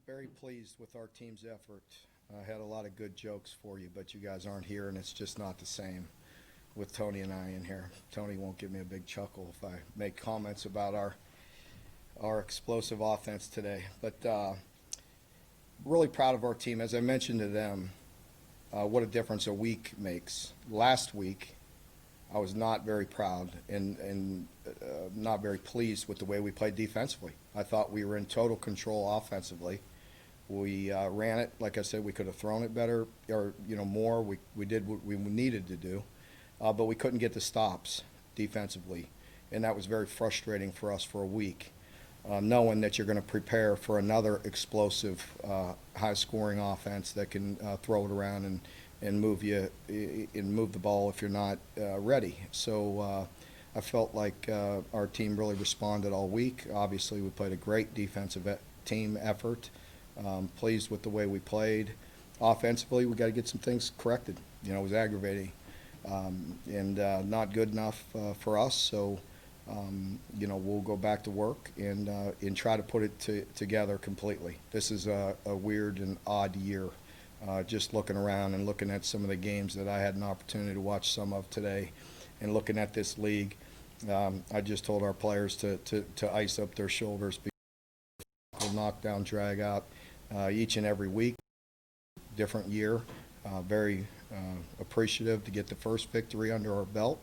Very pleased with our team's effort. I had a lot of good jokes for you, but you guys aren't here, and it's just not the same with Tony and I in here. Tony won't give me a big chuckle if I make comments about our explosive offense today. But really proud of our team. As I mentioned to them, what a difference a week makes. Last week, I was not very proud and not very pleased with the way we played defensively. I thought we were in total control offensively. We ran it, like I said, we could have thrown it better or more. We did what we needed to do, but we couldn't get the stops defensively, and that was very frustrating for us for a week, knowing that you're going to prepare for another explosive, high-scoring offense that can throw it around and move the ball if you're not ready. So I felt like our team really responded all week. Obviously, we played a great defensive team effort. Pleased with the way we played. Offensively, we got to get some things corrected. It was aggravating and not good enough for us. So, we'll go back to work and try to put it together completely. This is a weird and odd year. Just looking around and looking at some of the games that I had an opportunity to watch some of today and looking at this league, I just told our players to ice up their shoulders because we'll knock down, drag out each and every week. Different year. Very appreciative to get the first victory under our belt.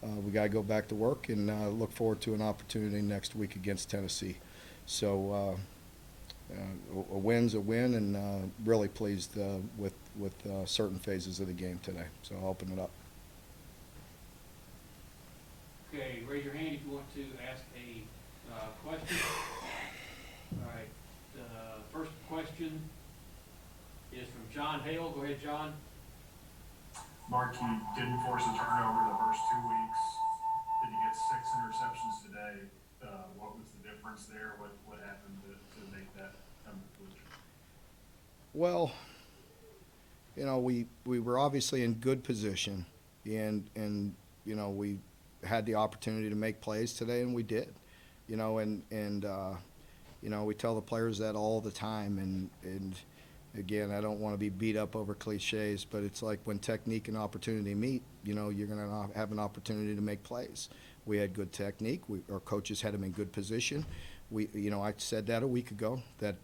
We got to go back to work and look forward to an opportunity next week against Tennessee. So a win's a win, and really pleased with certain phases of the game today. So I'll open it up. Okay, raise your hand if you want to ask a question. All right, the first question is from John Hale. Go ahead, John. Mark, you didn't force a turnover the first 2 weeks. Then you get 6 interceptions today. What was the difference there? What happened to make that come to fruition? Well, we were obviously in good position, and we had the opportunity to make plays today, and we did. We tell the players that all the time, and again, I don't want to be beat up over cliches, but it's like when technique and opportunity meet, you're going to have an opportunity to make plays. We had good technique. Our coaches had them in good position. I said that a week ago, that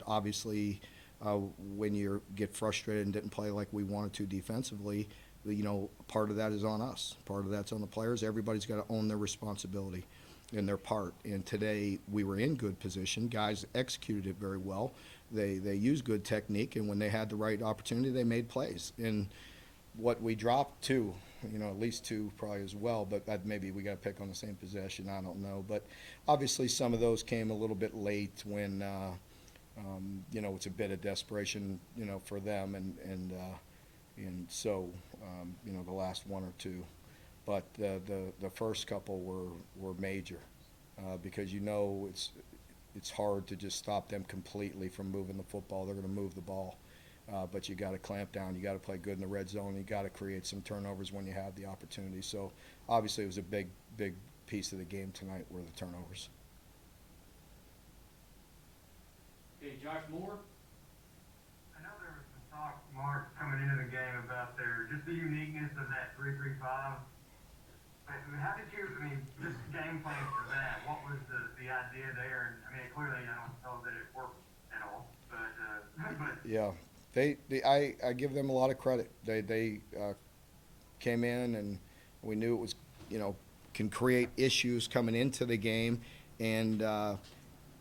obviously when you get frustrated and didn't play like we wanted to defensively, part of that is on us. Part of that's on the players. Everybody's got to own their responsibility and their part. And today we were in good position. Guys executed it very well. They used good technique, and when they had the right opportunity, they made plays. And what we dropped two, at least two probably as well, but maybe we got to pick on the same possession. I don't know. But obviously some of those came a little bit late when, it's a bit of desperation, for them. And so, the last one or two. But the first couple were major because it's hard to just stop them completely from moving the football. They're going to move the ball, but you got to clamp down. You got to play good in the red zone. You got to create some turnovers when you have the opportunity. So obviously it was a big piece of the game tonight were the turnovers. Okay, Josh Moore. I know there was some talk, Mark, coming into the game about just the uniqueness of that 3-3-5. How did you, just game plan for that? What was the idea there? And clearly I don't know that it worked at all, but Yeah, I give them a lot of credit. They came in, and we knew it was, can create issues coming into the game. And,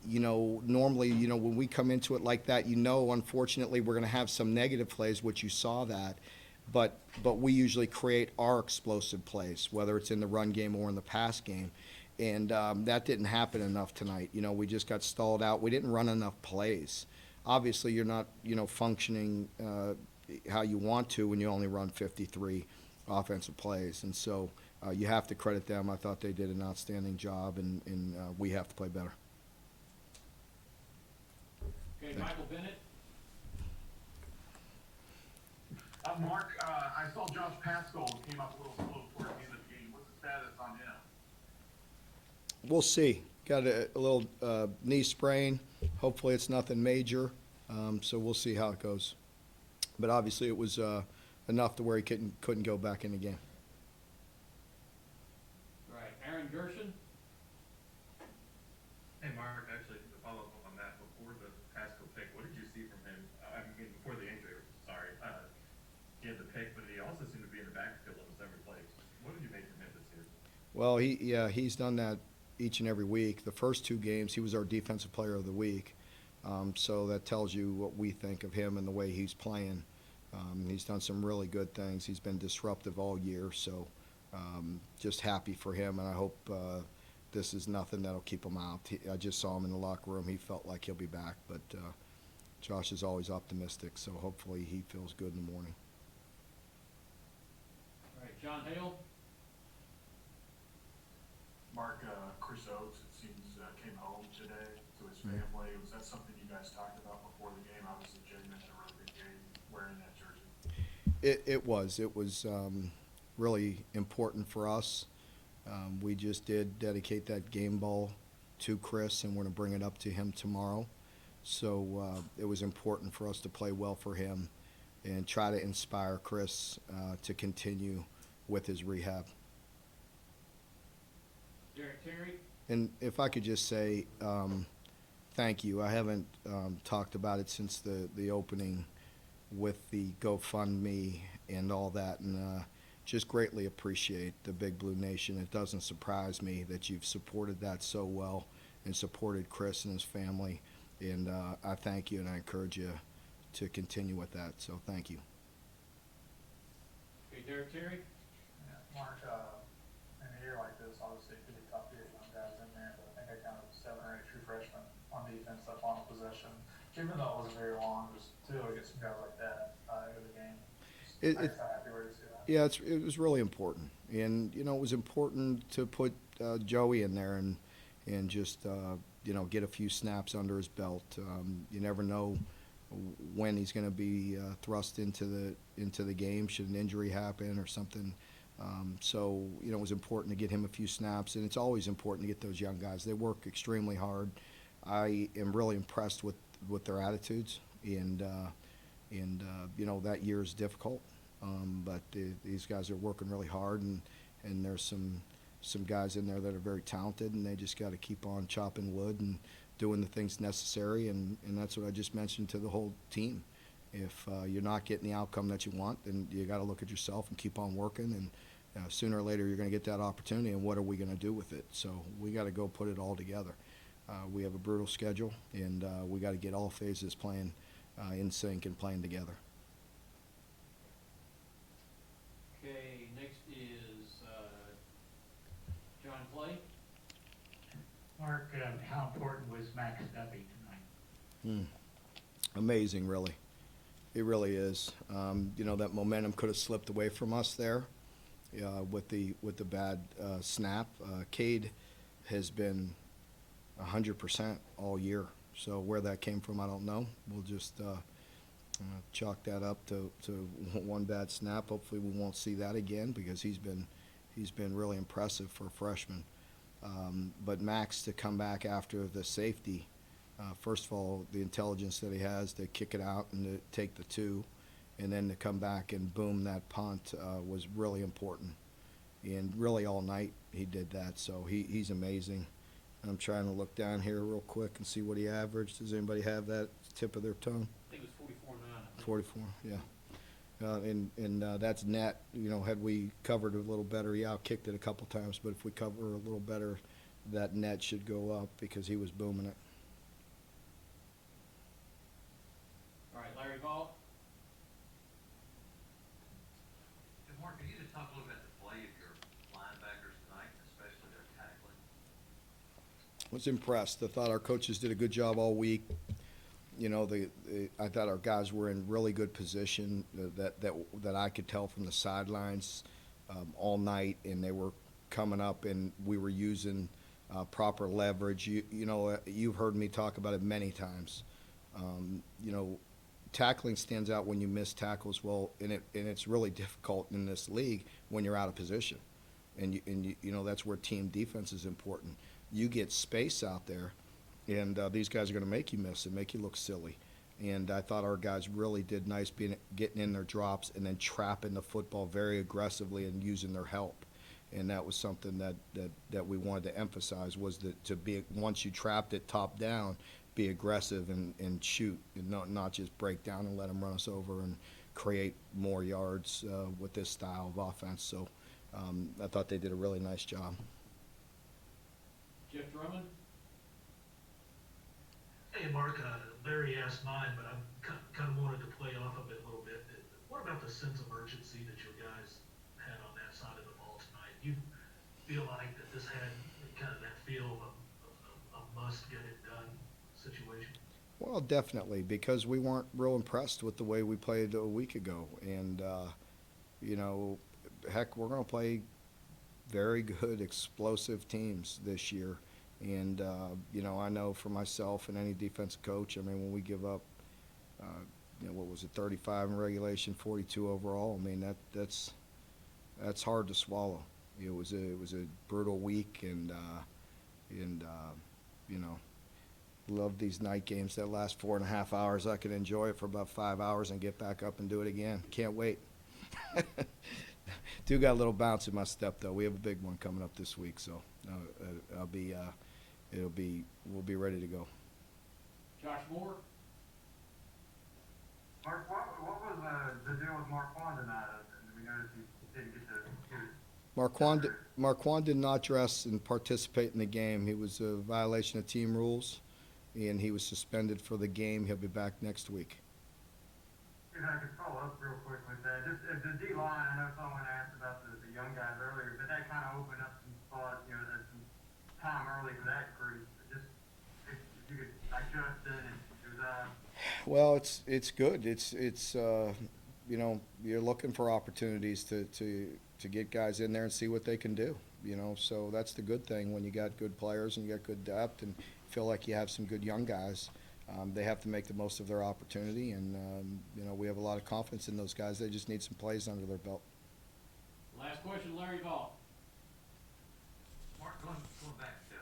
normally, when we come into it like that, unfortunately, we're going to have some negative plays, which you saw that. But we usually create our explosive plays, whether it's in the run game or in the pass game. And that didn't happen enough tonight. We just got stalled out. We didn't run enough plays. Obviously, you're not, functioning how you want to when you only run 53 offensive plays. And so you have to credit them. I thought they did an outstanding job, and we have to play better. Okay, Michael Bennett. Mark, I saw Josh Pascal came up a little slow toward the end of the game. What's the status on him? We'll see. got a little knee sprain. Hopefully it's nothing major, so we'll see how it goes. But obviously it was enough to where he couldn't go back in the game. All right, Aaron Gerson. Hey, Mark, actually, to follow up on that, before the Pascal pick, what did you see from him? I mean, before the injury, sorry. He had the pick, but he also seemed to be in the backfield almost every play. What did you make from him this year? Well, he's done that each and every week. The first 2 games, he was our defensive player of the week. So that tells you what we think of him and the way he's playing. He's done some really good things. He's been disruptive all year, so just happy for him, and I hope this is nothing that'll keep him out. I just saw him in the locker room. He felt like he'll be back, but Josh is always optimistic, so hopefully he feels good in the morning. All right, John Hale. Mark, Chris Oates, it seems, came home today to his family. Was that something you guys talked about before the game? Obviously, Jay mentioned a really big game wearing that jersey. It was really important for us. We just did dedicate that game ball to Chris, and we're going to bring it up to him tomorrow. So it was important for us to play well for him and try to inspire Chris to continue with his rehab. Derek Terry. And if I could just say thank you. I haven't talked about it since the opening with the GoFundMe and all that, and just greatly appreciate the Big Blue Nation. It doesn't surprise me that you've supported that so well and supported Chris and his family, and I thank you and I encourage you to continue with that, so thank you. Okay, Derek Terry. Yeah, Mark, in a year like this, obviously it could be tough to get young guys in there, but I think I counted 7 or 8 true freshmen on defense that final possession. Even though it wasn't very long, just to get some guys like that into the game. How happy were you to see that? Yeah, it was really important, and it was important to put Joey in there and just get a few snaps under his belt. You never know when he's going to be thrust into the game, should an injury happen or something. So it was important to get him a few snaps, and it's always important to get those young guys. They work extremely hard. I am really impressed with their attitudes, and that year is difficult, but these guys are working really hard, and there's some guys in there that are very talented, and they just got to keep on chopping wood and doing the things necessary, and that's what I just mentioned to the whole team. If you're not getting the outcome that you want, then you got to look at yourself and keep on working, and sooner or later you're going to get that opportunity, and what are we going to do with it? So we got to go put it all together. We have a brutal schedule, and we got to get all phases playing in sync and playing together. Okay, next is John Clay. Mark, how important was Max Duffy tonight? Amazing, really. It really is. That momentum could have slipped away from us there with the bad snap. Cade has been 100% all year. So where that came from, I don't know. We'll just chalk that up to one bad snap. Hopefully we won't see that again, because he's been really impressive for a freshman. But Max, to come back after the safety, first of all, the intelligence that he has to kick it out and to take the 2, and then to come back and boom that punt was really important. And really all night he did that, so he's amazing. I'm trying to look down here real quick and see what he averaged. Does anybody have that tip of their tongue? I think it was 44.9. 44, yeah. And that's net. Had we covered a little better, he out-kicked it a couple times, but if we cover a little better, that net should go up, because he was booming it. All right, Larry Vaught. And Mark, can you just talk a little about the play of your linebackers tonight, especially their tackling? Was impressed. I thought our coaches did a good job all week. I thought our guys were in really good position that I could tell from the sidelines all night, and they were coming up, and we were using proper leverage. You've heard me talk about it many times. Tackling stands out when you miss tackles. Well, and it's really difficult in this league when you're out of position, and that's where team defense is important. you get space out there, and these guys are going to make you miss and make you look silly. And I thought our guys really did nice getting in their drops and then trapping the football very aggressively and using their help. And that was something that we wanted to emphasize, was that to be, once you trapped it top down, be aggressive and shoot, and not just break down and let them run us over and create more yards with this style of offense. So I thought they did a really nice job. Jeff Drummond? Hey, Mark, Larry asked mine, but I kind of wanted to play off of it a little bit. What about the sense of urgency that your guys had on that side of the ball tonight? You feel like that this had kind of that feel of a must get it done situation? Well, definitely, because we weren't real impressed with the way we played a week ago. And, you know, heck, we're going to play very good, explosive teams this year. And, you know, I know for myself and any defensive coach, I mean, when we give up, you know, what was it, 35 in regulation, 42 overall, I mean, that's hard to swallow. It was a brutal week, and you know, love these night games that last 4.5 hours. I can enjoy it for about 5 hours and get back up and do it again. Can't wait. Do got a little bounce in my step, though. We have a big one coming up this week, so we'll be ready to go. Josh Moore? Mark, what was the deal with Marquand tonight? We noticed he didn't get to get his Marquand did not dress and participate in the game. He was a violation of team rules, and he was suspended for the game. He'll be back next week. If I could follow up real quick with that, just if the D line, I know someone asked about the young guys earlier, but that kind of opened up some spots, you know, there's some time early for that group. Just if you could, like Justin and Josiah. Well, it's good. It's you know, you're looking for opportunities to get guys in there and see what they can do. You know, so that's the good thing when you got good players and you got good depth and feel like you have some good young guys. They have to make the most of their opportunity, and you know, we have a lot of confidence in those guys. They just need some plays under their belt. Last question, Larry Vaught. Mark, going back to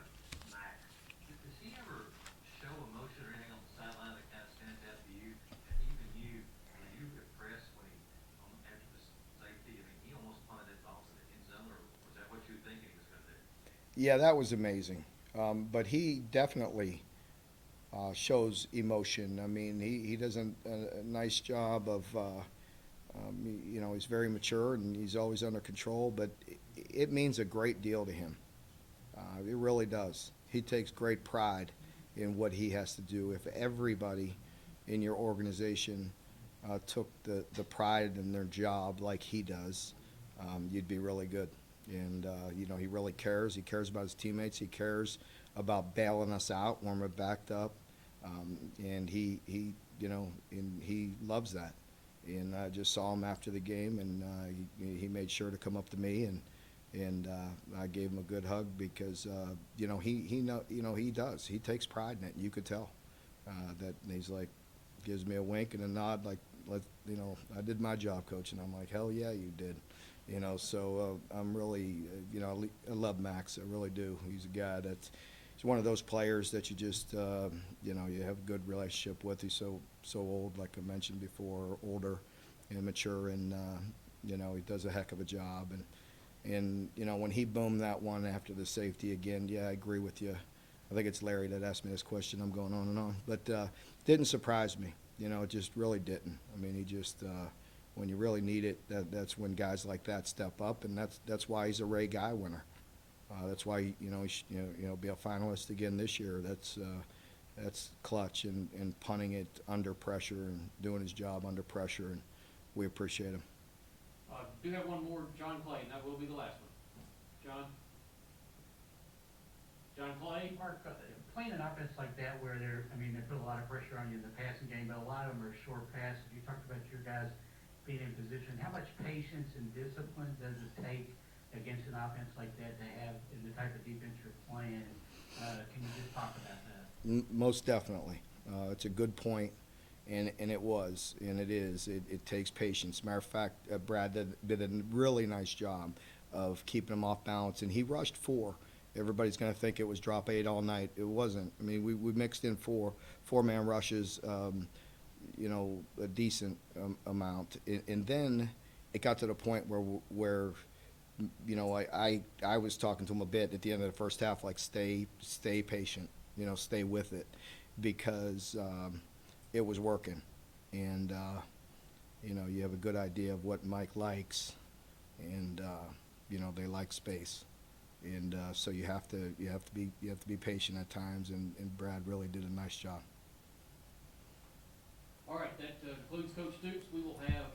Max, does he ever show emotion or anything on the sideline that kind of stands out to you? And even you, were you impressed when he, after the safety, I mean, he almost punted that ball to the end zone, or was that what you were thinking he was going to do? Yeah, that was amazing. But he definitely shows emotion. I mean, he does a nice job of, you know, he's very mature and he's always under control, but it means a great deal to him. It really does. He takes great pride in what he has to do. If everybody in your organization took the pride in their job like he does, you'd be really good. And, you know, he really cares. He cares about his teammates. He cares about bailing us out when we're backed up. And he, you know, and he loves that. And I just saw him after the game, and he made sure to come up to me, and I gave him a good hug because, you know, he does. He takes pride in it. You could tell that he's like, gives me a wink and a nod, like, you know, I did my job, coach. And I'm like, hell yeah, you did. You know, so I'm really, you know, I love Max. I really do. He's a guy that's, he's one of those players that you just, you know, you have a good relationship with. He's so old, like I mentioned before, older and mature, and, you know, he does a heck of a job. And you know, when he boomed that one after the safety again, yeah, I agree with you. I think it's Larry that asked me this question. I'm going on and on. But didn't surprise me. You know, it just really didn't. I mean, he just, when you really need it, that's when guys like that step up, and that's why he's a Ray Guy winner. That's why, you know, he should, you know, be a finalist again this year. That's clutch and punting it under pressure and doing his job under pressure, and we appreciate him. Do have one more, John Clay, and that will be the last one. John Clay? Mark, playing an offense like that where they put a lot of pressure on you in the passing game, but a lot of them are short passes. You talked about your guys being in position. How much patience and discipline does it take against an offense like that to have in the type of defense you're playing? Can you just talk about that? Most definitely. It's a good point, and it was, and it is. It takes patience. Matter of fact, Brad did a really nice job of keeping him off balance, and he rushed 4, Everybody's going to think it was drop 8 all night. It wasn't. I mean, we mixed in four-man rushes, you know, a decent amount. And then it got to the point where you know, I was talking to him a bit at the end of the first half, like stay patient, you know, stay with it, because it was working. And, you know, you have a good idea of what Mike likes, and, you know, they like space. And so you have to be patient at times, and Brad really did a nice job. All right, that concludes Coach Stoops. We will have